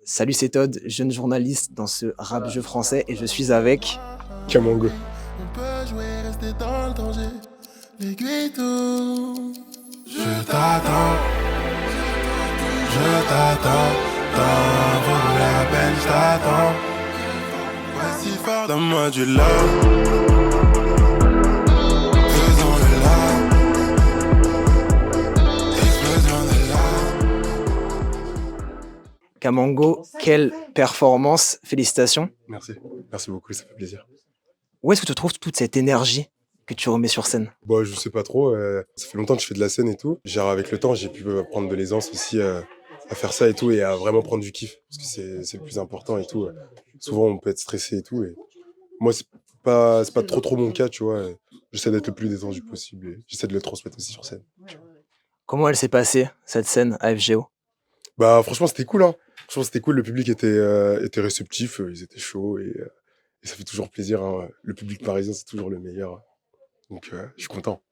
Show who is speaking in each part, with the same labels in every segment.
Speaker 1: Salut, c'est Todd, jeune journaliste dans ce rap jeu français et je suis avec...
Speaker 2: Kamango.
Speaker 3: On peut jouer, rester dans le danger. L'aiguille tout. Je t'attends. Je t'attends. T'en vaut la peine, je t'attends. Ouais, si fort, donne-moi du love. Faisons-le là. Explosion de là.
Speaker 1: Kamango, quelle performance, félicitations.
Speaker 2: Merci. Merci beaucoup, ça fait plaisir.
Speaker 1: Où est-ce que tu trouves toute cette énergie que tu remets sur scène?
Speaker 2: Bon, je sais pas trop. Ça fait longtemps que je fais de la scène et tout. Genre, avec le temps, j'ai pu prendre de l'aisance aussi à faire ça et tout et à vraiment prendre du kiff. Parce que c'est le plus important et tout. Souvent, on peut être stressé et tout. Et moi, c'est pas trop mon cas, tu vois. J'essaie d'être le plus détendu possible et j'essaie de le transmettre aussi sur scène.
Speaker 1: Comment elle s'est passée, cette scène à FGO?
Speaker 2: Bah, franchement, c'était cool, hein. Franchement, c'était cool. Le public était réceptif, ils étaient chauds et ça fait toujours plaisir, hein. Le public parisien, c'est toujours le meilleur. Donc, je suis content.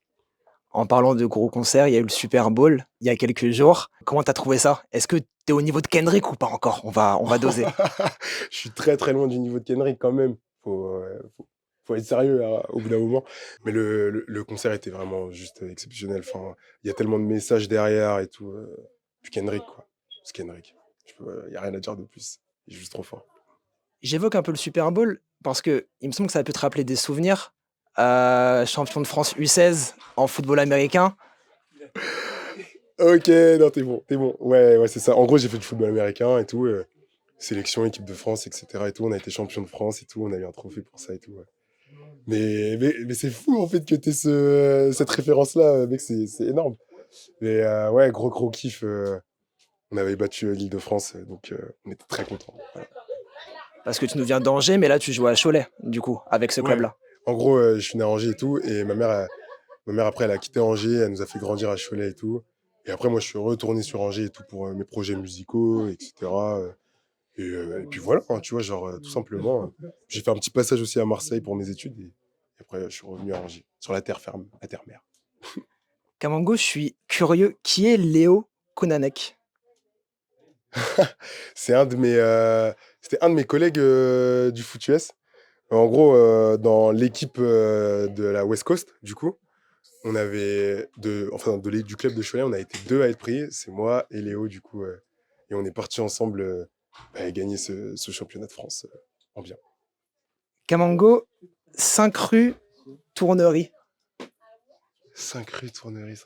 Speaker 1: En parlant de gros concerts, il y a eu le Super Bowl il y a quelques jours. Comment t'as trouvé ça? Est-ce que t'es au niveau de Kendrick ou pas encore? On va doser.
Speaker 2: Je suis très très loin du niveau de Kendrick quand même. Faut être sérieux hein, au bout d'un moment. Mais le concert était vraiment juste exceptionnel. Enfin, il y a tellement de messages derrière et tout. Puis Kendrick, quoi. C'est Kendrick. Il n'y a rien à dire de plus. Il est juste trop fort.
Speaker 1: J'évoque un peu le Super Bowl parce que il me semble que ça peut te rappeler des souvenirs. Champion de France U16 en football américain.
Speaker 2: Ok, non, t'es bon. Ouais, c'est ça. En gros, j'ai fait du football américain et tout. Sélection, équipe de France, etc. Et tout. On a été champion de France et tout. On a eu un trophée pour ça et tout. Ouais. Mais c'est fou, en fait, que t'aies cette référence-là, mec. C'est énorme. Mais ouais, gros kiff. On avait battu l'Île-de-France, donc on était très contents. Voilà.
Speaker 1: Parce que tu nous viens d'Angers, mais là tu joues à Cholet, du coup, avec ce
Speaker 2: Ouais.
Speaker 1: club-là.
Speaker 2: En gros, je suis né à Angers et tout. Et ma mère, après, elle a quitté Angers. Elle nous a fait grandir à Cholet et tout. Et après, moi, je suis retourné sur Angers et tout pour mes projets musicaux, etc. Et puis voilà, hein, tu vois, genre, tout simplement. J'ai fait un petit passage aussi à Marseille pour mes études. Et après, je suis revenu à Angers, sur la terre ferme, la terre-mère.
Speaker 1: Kamango, je suis curieux, qui est Léo Konanek?
Speaker 2: C'était un de mes collègues du Foot US. En gros, dans l'équipe de la West Coast, du coup, on avait du club de Cholet, on a été deux à être pris. C'est moi et Léo, du coup. Et on est partis ensemble gagner ce championnat de France en bien.
Speaker 1: Kamango, 5 rue Tournerie.
Speaker 2: 5 rue Tournerie.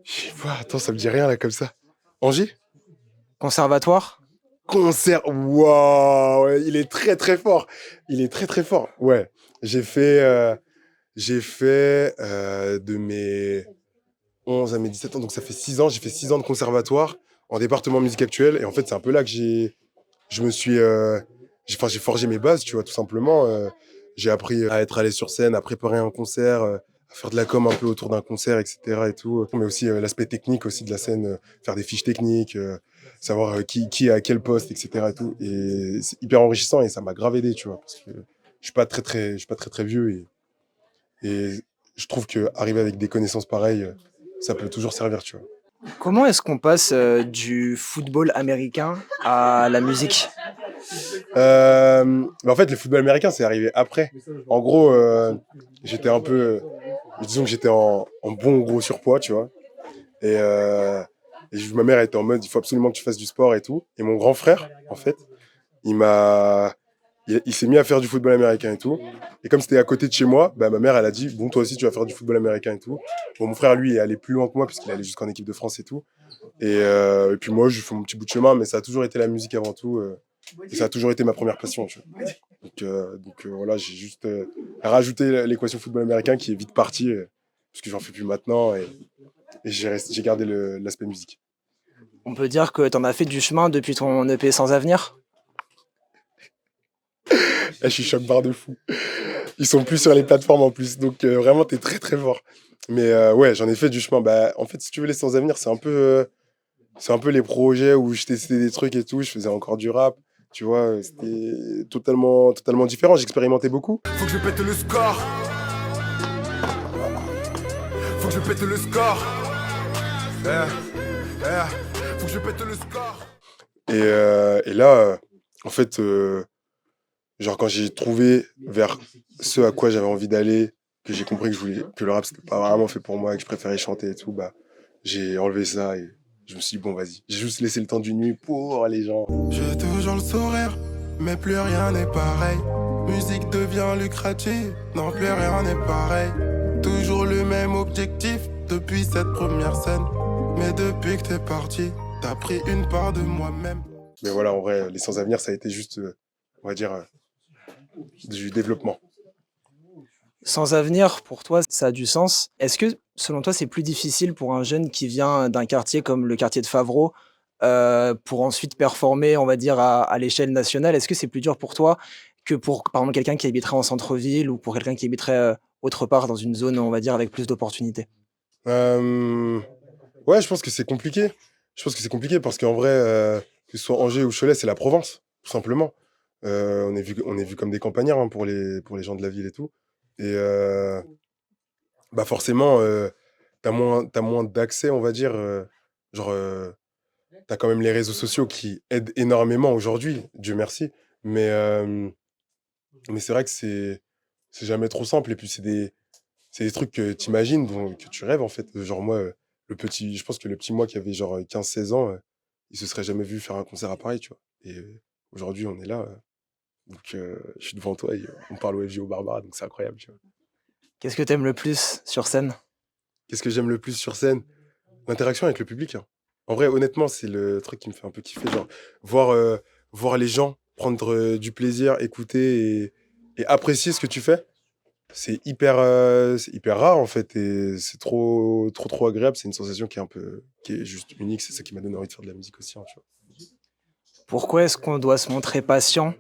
Speaker 2: Je sais pas, attends, ça me dit rien là comme ça. Angers?
Speaker 1: Conservatoire.
Speaker 2: Concert, waouh, ouais, il est très très fort. Ouais, j'ai fait de mes 11 à mes 17 ans, donc ça fait 6 ans. J'ai fait 6 ans de conservatoire en département musique actuelle. Et en fait, c'est un peu là que j'ai forgé mes bases, tu vois, tout simplement. J'ai appris à être allé sur scène, à préparer un concert, à faire de la com un peu autour d'un concert, etc. et tout. Mais aussi l'aspect technique aussi de la scène, faire des fiches techniques, savoir qui est à quel poste, etc. et tout. Et c'est hyper enrichissant et ça m'a grave aidé, tu vois, parce que je suis pas très vieux et je trouve que arriver avec des connaissances pareilles, ça peut toujours servir, tu vois.
Speaker 1: Comment est-ce qu'on passe du football américain à la musique?
Speaker 2: En fait, le football américain, c'est arrivé après. En gros, j'étais un peu... disons que j'étais en bon gros surpoids, tu vois. Et ma mère était en mode, il faut absolument que tu fasses du sport et tout. Et mon grand frère, en fait, il s'est mis à faire du football américain et tout. Et comme c'était à côté de chez moi, bah, ma mère, elle a dit, bon, toi aussi, tu vas faire du football américain et tout. Bon, mon frère, lui, est allé plus loin que moi, puisqu'il est allé jusqu'en équipe de France et tout. Et puis moi, je fais mon petit bout de chemin, mais ça a toujours été la musique avant tout. Et ça a toujours été ma première passion. Tu vois. Donc voilà, j'ai juste rajouté l'équation football américain qui est vite partie, parce que j'en fais plus maintenant. Et j'ai gardé l'aspect musique.
Speaker 1: On peut dire que t'en as fait du chemin depuis ton EP Sans Avenir?
Speaker 2: Je suis choc-barre de fou. Ils sont plus sur les plateformes en plus, donc vraiment, t'es très très fort. Mais ouais, j'en ai fait du chemin. Bah, en fait, si tu veux, les Sans Avenir, c'est un peu les projets où je testais des trucs et tout. Je faisais encore du rap, tu vois. C'était totalement différent. J'expérimentais beaucoup.
Speaker 3: Faut que je pète le score. Faut que je pète le score. Faut que je pète le score.
Speaker 2: Et là, en fait, genre quand j'ai trouvé vers ce à quoi j'avais envie d'aller, que j'ai compris que le rap c'était pas vraiment fait pour moi, que je préférais chanter et tout, bah j'ai enlevé ça et je me suis dit bon vas-y. J'ai juste laissé le temps d'une nuit pour les gens.
Speaker 3: J'ai toujours le sourire, mais plus rien n'est pareil. Musique devient lucrative, non plus rien n'est pareil. Toujours le même objectif depuis cette première scène. Mais depuis que t'es parti, t'as pris une part de moi-même.
Speaker 2: Mais voilà, en vrai, les Sans Avenir, ça a été juste, on va dire, du développement.
Speaker 1: Sans avenir, pour toi, ça a du sens. Est-ce que, selon toi, c'est plus difficile pour un jeune qui vient d'un quartier comme le quartier de Favreau, pour ensuite performer, on va dire, à l'échelle nationale? Est-ce que c'est plus dur pour toi que pour, par exemple, quelqu'un qui habiterait en centre-ville ou pour quelqu'un qui habiterait, autre part dans une zone, on va dire, avec plus d'opportunités?
Speaker 2: Euh, ouais, je pense que c'est compliqué. Je pense que c'est compliqué parce qu'en vrai, que ce soit Angers ou Cholet, c'est la Provence, tout simplement. On est vu comme des campagnards hein, pour les gens de la ville et tout. Et bah forcément, t'as moins d'accès, on va dire. Genre, t'as quand même les réseaux sociaux qui aident énormément aujourd'hui, Dieu merci. Mais, mais c'est vrai que c'est jamais trop simple. Et puis, c'est des trucs que t'imagines, que tu rêves, en fait. Genre, moi, je pense que le petit moi qui avait genre 15 16 ans, il se serait jamais vu faire un concert à Paris, tu vois. Et aujourd'hui, on est là. Donc, je suis devant toi et on parle au FJ au Barbara, donc c'est incroyable, tu vois.
Speaker 1: Qu'est-ce que tu aimes le plus sur scène?
Speaker 2: Qu'est-ce que j'aime le plus sur scène? L'interaction avec le public, hein. En vrai, honnêtement, c'est le truc qui me fait un peu kiffer. Genre, voir, voir les gens prendre du plaisir, écouter et apprécier ce que tu fais, c'est hyper rare en fait. Et c'est trop, trop, trop agréable. C'est une sensation qui est juste unique. C'est ça qui m'a donné envie de faire de la musique aussi, hein, tu vois.
Speaker 1: Pourquoi est-ce qu'on doit se montrer patient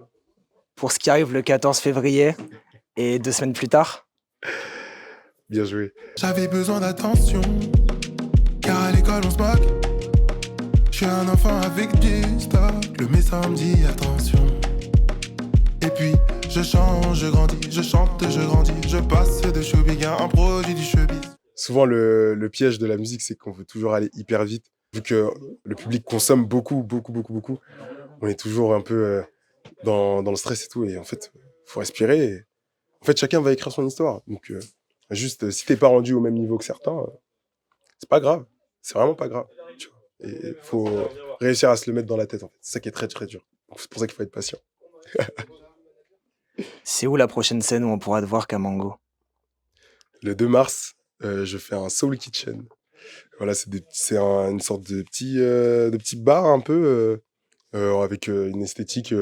Speaker 1: pour ce qui arrive le 14 février et 2 semaines plus tard?
Speaker 2: Bien joué.
Speaker 3: J'avais besoin d'attention, car à l'école on se moque. Je suis un enfant avec du stock, le médecin me dit attention. Et puis je change, je grandis, je chante, je grandis, je passe de showbiz à un produit du showbiz.
Speaker 2: Souvent, le piège de la musique, c'est qu'on veut toujours aller hyper vite. Vu que le public consomme beaucoup, beaucoup, beaucoup, beaucoup, on est toujours un peu dans le stress et tout. Et en fait, faut respirer. Et en fait, chacun va écrire son histoire. Donc, juste, si t'es pas rendu au même niveau que certains, c'est pas grave. C'est vraiment pas grave. Tu vois. Et il faut réussir à se le mettre dans la tête, en fait. C'est ça qui est très, très dur. Donc, c'est pour ça qu'il faut être patient.
Speaker 1: C'est où la prochaine scène où on pourra te voir, Kamango?
Speaker 2: Le 2 mars, je fais un Soul Kitchen. Voilà, une sorte de petit bar un peu avec une esthétique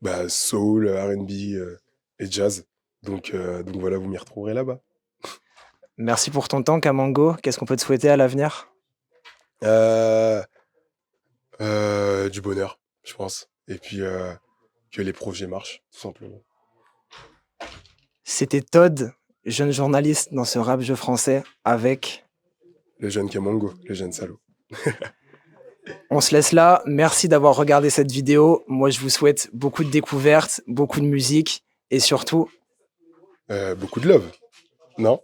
Speaker 2: bah, soul, R&B et jazz. Donc voilà, vous m'y retrouverez là-bas.
Speaker 1: Merci pour ton temps, Kamango. Qu'est-ce qu'on peut te souhaiter à l'avenir?
Speaker 2: Euh, du bonheur, je pense. Et puis que les projets marchent, tout simplement.
Speaker 1: C'était Todd, jeune journaliste dans ce rap jeu français avec...
Speaker 2: Le jeune Kamongo, le jeune salaud.
Speaker 1: On se laisse là. Merci d'avoir regardé cette vidéo. Moi, je vous souhaite beaucoup de découvertes, beaucoup de musique et surtout...
Speaker 2: Beaucoup de love, non?